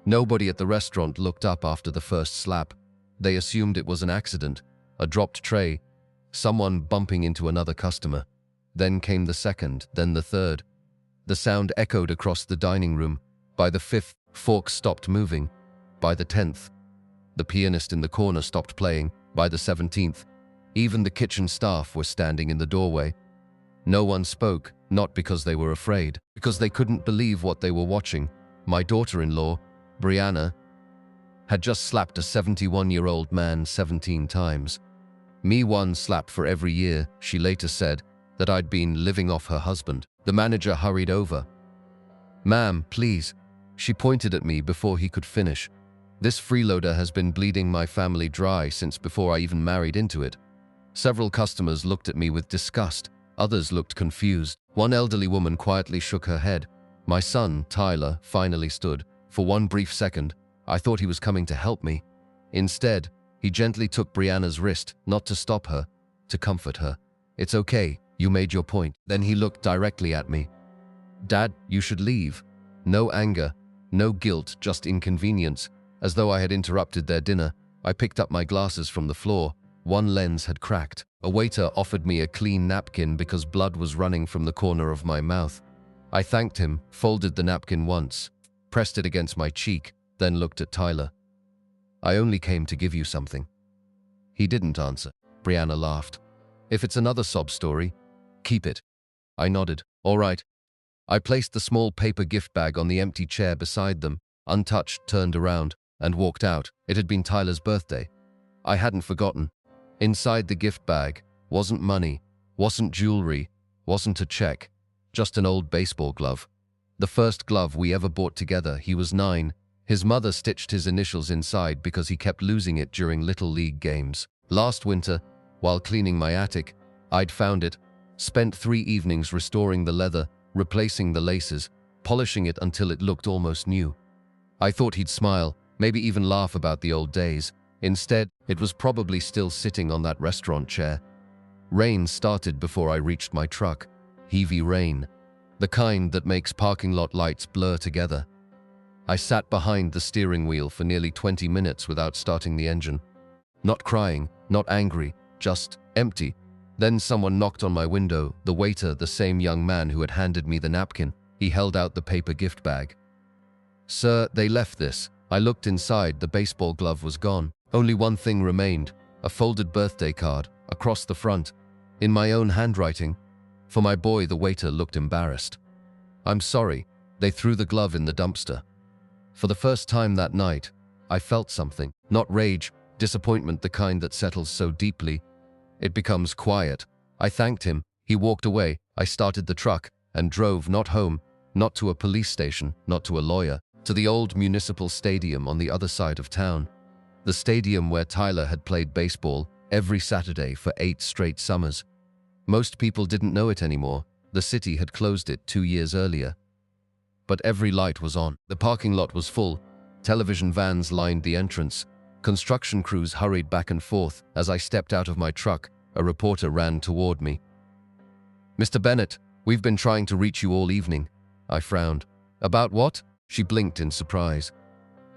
Nobody at the restaurant looked up after the first slap. They assumed it was an accident, a dropped tray, someone bumping into another customer. Then came the second, then the third. The sound echoed across the dining room. By the fifth, forks stopped moving. By the 10th, the pianist in the corner stopped playing. By the 17th, even the kitchen staff were standing in the doorway. No one spoke, not because they were afraid, because they couldn't believe what they were watching. My daughter-in-law, Brianna, had just slapped a 71-year-old man 17 times. Me one slap for every year. She later said that I'd been living off her husband. The manager hurried over. "Ma'am, please." She pointed at me before he could finish. "This freeloader has been bleeding my family dry since before I even married into it." Several customers looked at me with disgust. Others looked confused. One elderly woman quietly shook her head. My son, Tyler, finally stood. For one brief second, I thought he was coming to help me. Instead, he gently took Brianna's wrist, not to stop her, to comfort her. "It's okay, you made your point." Then he looked directly at me. "Dad, you should leave." No anger, no guilt, just inconvenience. As though I had interrupted their dinner, I picked up my glasses from the floor. One lens had cracked. A waiter offered me a clean napkin because blood was running from the corner of my mouth. I thanked him, folded the napkin once, pressed it against my cheek, then looked at Tyler. "I only came to give you something." He didn't answer. Brianna laughed. "If it's another sob story, keep it." I nodded. "All right." I placed the small paper gift bag on the empty chair beside them, untouched, turned around, and walked out. It had been Tyler's birthday. I hadn't forgotten. Inside the gift bag wasn't money, wasn't jewelry, wasn't a check, just an old baseball glove. The first glove we ever bought together. He was 9. His mother stitched his initials inside because he kept losing it during Little League games. Last winter, while cleaning my attic, I'd found it, spent 3 evenings restoring the leather, replacing the laces, polishing it until it looked almost new. I thought he'd smile, maybe even laugh about the old days. Instead, it was probably still sitting on that restaurant chair. Rain started before I reached my truck. Heavy rain. The kind that makes parking lot lights blur together. I sat behind the steering wheel for nearly 20 minutes without starting the engine. Not crying, not angry, just empty. Then someone knocked on my window. The waiter, the same young man who had handed me the napkin. He held out the paper gift bag. "Sir, they left this." I looked inside. The baseball glove was gone. Only one thing remained, a folded birthday card, across the front, in my own handwriting. For my boy. The waiter looked embarrassed. "I'm sorry." They threw the glove in the dumpster. For the first time that night, I felt something. Not rage, disappointment, the kind that settles so deeply. It becomes quiet. I thanked him. He walked away. I started the truck and drove, not home, not to a police station, not to a lawyer, to the old municipal stadium on the other side of town. The stadium where Tyler had played baseball every Saturday for 8 straight summers. Most people didn't know it anymore. The city had closed it 2 years earlier. But every light was on. The parking lot was full. Television vans lined the entrance. Construction crews hurried back and forth. As I stepped out of my truck, a reporter ran toward me. "Mr. Bennett, we've been trying to reach you all evening." I frowned. "About what?" She blinked in surprise.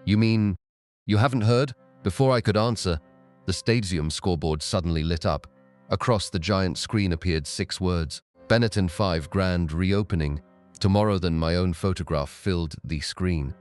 "You mean, you haven't heard?" Before I could answer, the stadium scoreboard suddenly lit up. Across the giant screen appeared 6 words. Bennett and 5 grand reopening. Tomorrow. Then my own photograph filled the screen.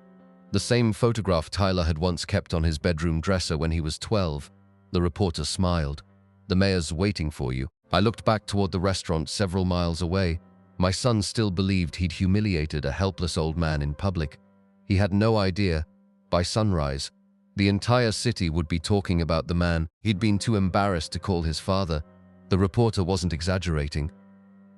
The same photograph Tyler had once kept on his bedroom dresser when he was 12. The reporter smiled. "The mayor's waiting for you." I looked back toward the restaurant several miles away. My son still believed he'd humiliated a helpless old man in public. He had no idea, by sunrise, the entire city would be talking about the man he'd been too embarrassed to call his father. The reporter wasn't exaggerating.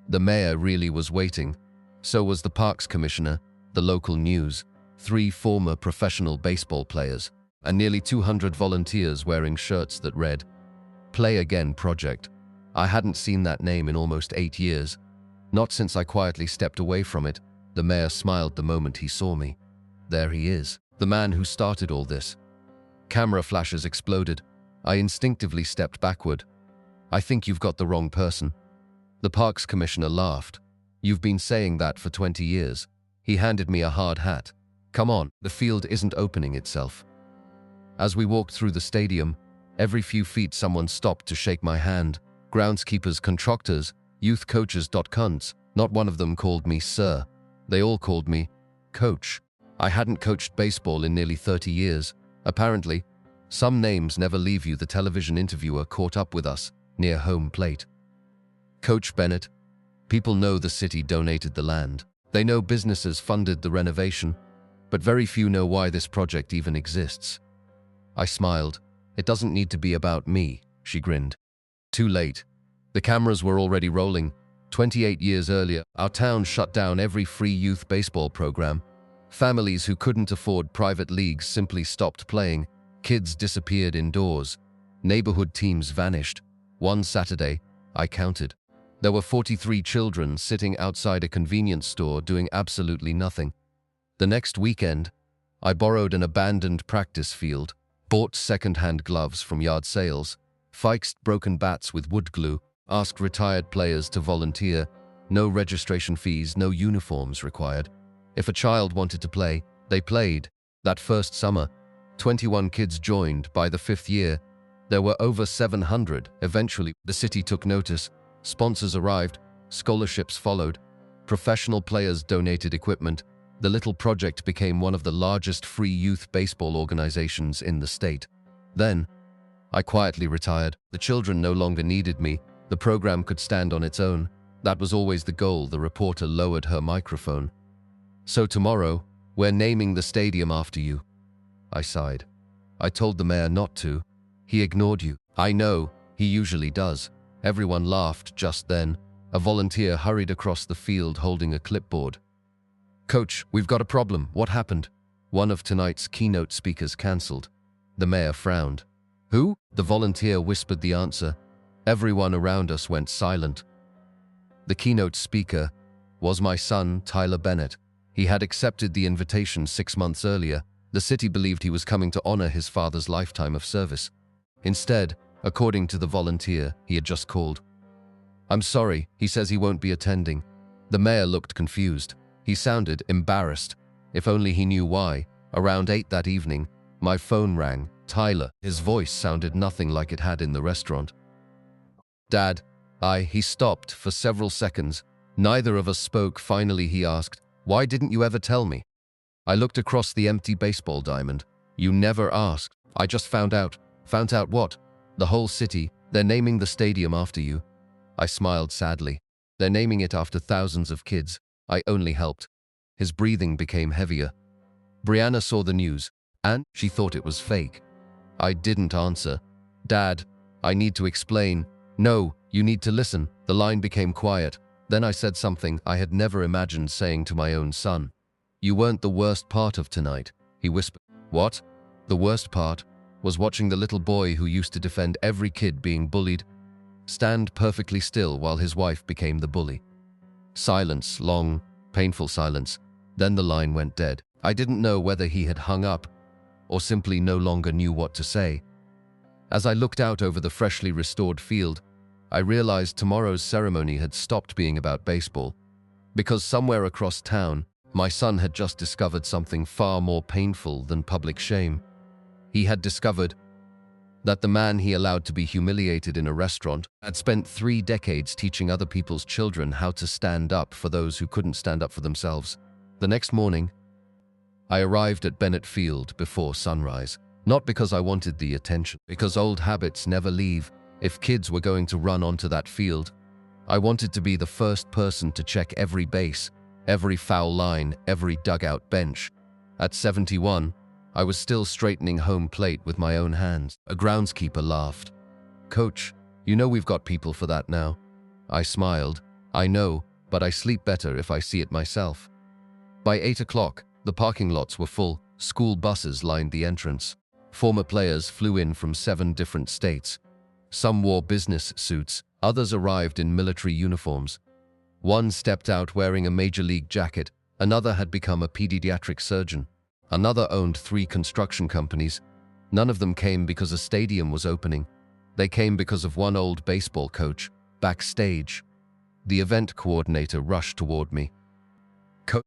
The mayor really was waiting. So was the parks commissioner, the local news, 3 former professional baseball players, and nearly 200 volunteers wearing shirts that read, "Play Again Project." I hadn't seen that name in almost 8 years. Not since I quietly stepped away from it. The mayor smiled the moment he saw me. There he is, the man who started all this. Camera flashes exploded. I instinctively stepped backward. "I think you've got the wrong person." The parks commissioner laughed. "You've been saying that for 20 years. He handed me a hard hat. Come on, the field isn't opening itself. As we walked through the stadium, every few feet someone stopped to shake my hand. Groundskeepers, contractors, youth coaches, cunts. Not one of them called me sir. They all called me coach. I hadn't coached baseball in nearly 30 years. Apparently, some names never leave you. The television interviewer caught up with us near home plate. Coach Bennett. People know the city donated the land. They know businesses funded the renovation, but very few know why this project even exists. I smiled. It doesn't need to be about me, she grinned. Too late. The cameras were already rolling. 28 years earlier, our town shut down every free youth baseball program. Families who couldn't afford private leagues simply stopped playing. Kids disappeared indoors. Neighborhood teams vanished. One Saturday, I counted. There were 43 children sitting outside a convenience store doing absolutely nothing. The next weekend, I borrowed an abandoned practice field, bought second-hand gloves from yard sales, fixed broken bats with wood glue, asked retired players to volunteer. No registration fees, no uniforms required. If a child wanted to play, they played. That first summer, 21 kids joined. By the 5th year, there were over 700. Eventually, the city took notice. Sponsors arrived, scholarships followed, professional players donated equipment. The little project became one of the largest free youth baseball organizations in the state. Then, I quietly retired. The children no longer needed me. The program could stand on its own. That was always the goal. The reporter lowered her microphone. So tomorrow, we're naming the stadium after you. I sighed. I told the mayor not to. He ignored you. I know, he usually does. Everyone laughed just then. A volunteer hurried across the field holding a clipboard. Coach, we've got a problem. What happened? One of tonight's keynote speakers cancelled. The mayor frowned. Who? The volunteer whispered the answer. Everyone around us went silent. The keynote speaker was my son, Tyler Bennett. He had accepted the invitation 6 months earlier. The city believed he was coming to honor his father's lifetime of service. Instead, according to the volunteer, he had just called. I'm sorry, he says he won't be attending. The mayor looked confused. He sounded embarrassed. If only he knew why. Around 8 that evening, my phone rang. Tyler. His voice sounded nothing like it had in the restaurant. Dad, he stopped for several seconds. Neither of us spoke. Finally, he asked, why didn't you ever tell me? I looked across the empty baseball diamond. You never asked. I just found out. Found out what? The whole city. They're naming the stadium after you. I smiled sadly. They're naming it after thousands of kids. I only helped. His breathing became heavier. Brianna saw the news, and she thought it was fake. I didn't answer. Dad, I need to explain. No, you need to listen. The line became quiet. Then I said something I had never imagined saying to my own son. You weren't the worst part of tonight, he whispered. What? The worst part was watching the little boy who used to defend every kid being bullied stand perfectly still while his wife became the bully. Silence, long, painful silence. Then the line went dead. I didn't know whether he had hung up or simply no longer knew what to say. As I looked out over the freshly restored field, I realized tomorrow's ceremony had stopped being about baseball, because somewhere across town, my son had just discovered something far more painful than public shame. He had discovered that the man he allowed to be humiliated in a restaurant had spent 3 decades teaching other people's children how to stand up for those who couldn't stand up for themselves. The next morning, I arrived at Bennett Field before sunrise, not because I wanted the attention, because old habits never leave. If kids were going to run onto that field, I wanted to be the first person to check every base, every foul line, every dugout bench. At 71, I was still straightening home plate with my own hands. A groundskeeper laughed. Coach, you know we've got people for that now. I smiled. I know, but I sleep better if I see it myself. By 8 o'clock, the parking lots were full. School buses lined the entrance. Former players flew in from 7 different states. Some wore business suits, others arrived in military uniforms. One stepped out wearing a major league jacket, another had become a pediatric surgeon. Another owned 3 construction companies. None of them came because a stadium was opening. They came because of one old baseball coach, backstage. The event coordinator rushed toward me.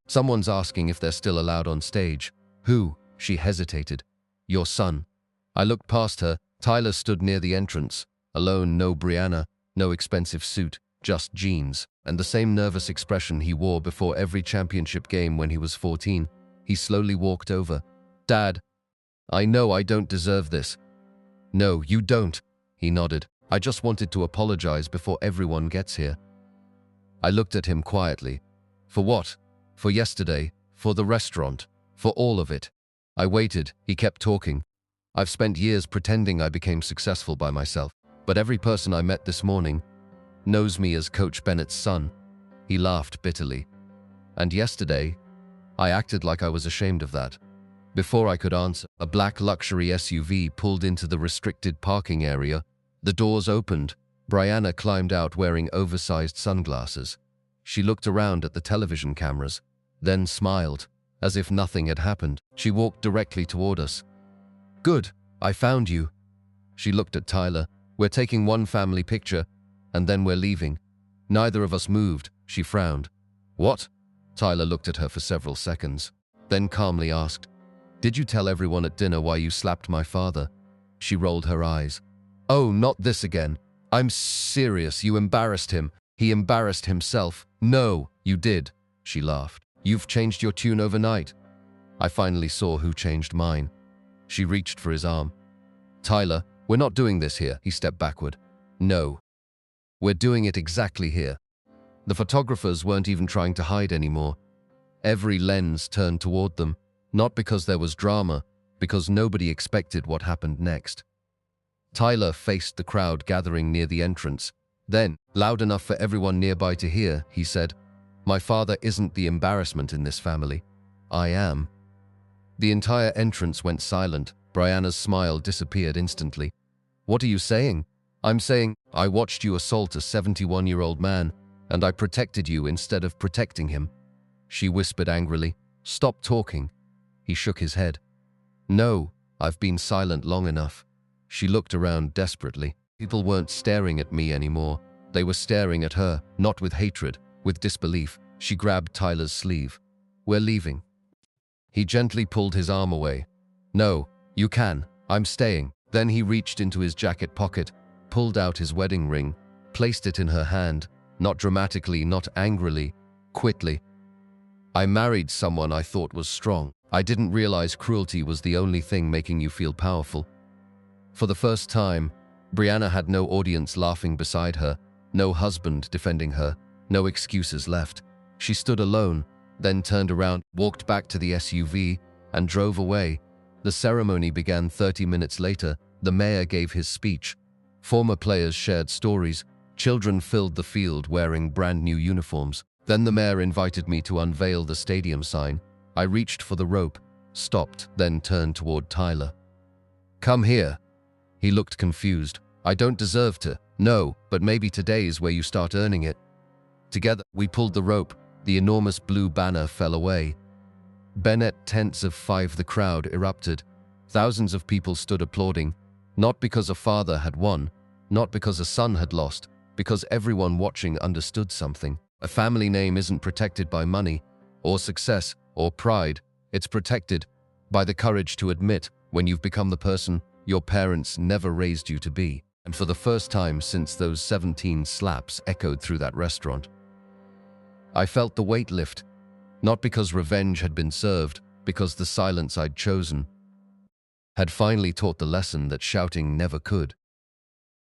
Someone's asking if they're still allowed on stage. Who? She hesitated. Your son. I looked past her. Tyler stood near the entrance. Alone, no Brianna, no expensive suit, just jeans, and the same nervous expression he wore before every championship game when he was 14. He slowly walked over. Dad, I know I don't deserve this. No, you don't, he nodded. I just wanted to apologize before everyone gets here. I looked at him quietly. For what? For yesterday, for the restaurant, for all of it. I waited. He kept talking. I've spent years pretending I became successful by myself, but every person I met this morning knows me as Coach Bennett's son. He laughed bitterly. And yesterday, I acted like I was ashamed of that. Before I could answer, a black luxury SUV pulled into the restricted parking area. The doors opened. Brianna climbed out wearing oversized sunglasses. She looked around at the television cameras, then smiled, as if nothing had happened. She walked directly toward us. Good, I found you. She looked at Tyler. We're taking one family picture, and then we're leaving. Neither of us moved. She frowned. What? Tyler looked at her for several seconds, then calmly asked, Did you tell everyone at dinner why you slapped my father? She rolled her eyes. Oh, not this again. I'm serious. You embarrassed him. He embarrassed himself. No, you did. She laughed. You've changed your tune overnight. I finally saw who changed mine. She reached for his arm. Tyler, we're not doing this here. He stepped backward. No. We're doing it exactly here. The photographers weren't even trying to hide anymore. Every lens turned toward them, not because there was drama, because nobody expected what happened next. Tyler faced the crowd gathering near the entrance. Then, loud enough for everyone nearby to hear, he said, My father isn't the embarrassment in this family. I am. The entire entrance went silent. Brianna's smile disappeared instantly. What are you saying? I'm saying, I watched you assault a 71-year-old man, and I protected you instead of protecting him. She whispered angrily, Stop talking. He shook his head. No, I've been silent long enough. She looked around desperately. People weren't staring at me anymore. They were staring at her, not with hatred, with disbelief. She grabbed Tyler's sleeve. We're leaving. He gently pulled his arm away. No, you can. I'm staying. Then he reached into his jacket pocket, pulled out his wedding ring, placed it in her hand, not dramatically, not angrily, quickly. I married someone I thought was strong. I didn't realize cruelty was the only thing making you feel powerful. For the first time, Brianna had no audience laughing beside her, no husband defending her, no excuses left. She stood alone, then turned around, walked back to the SUV, and drove away. The ceremony began 30 minutes later. The mayor gave his speech. Former players shared stories. Children filled the field wearing brand new uniforms. Then the mayor invited me to unveil the stadium sign. I reached for the rope, stopped, then turned toward Tyler. Come here. He looked confused. I don't deserve to. No, but maybe today's where you start earning it. Together, we pulled the rope. The enormous blue banner fell away. Bennett tents of 5. The crowd erupted. Thousands of people stood applauding, not because a father had won, not because a son had lost, because everyone watching understood something. A family name isn't protected by money, or success, or pride. It's protected by the courage to admit when you've become the person your parents never raised you to be. And for the first time since those 17 slaps echoed through that restaurant, I felt the weight lift, not because revenge had been served, because the silence I'd chosen had finally taught the lesson that shouting never could.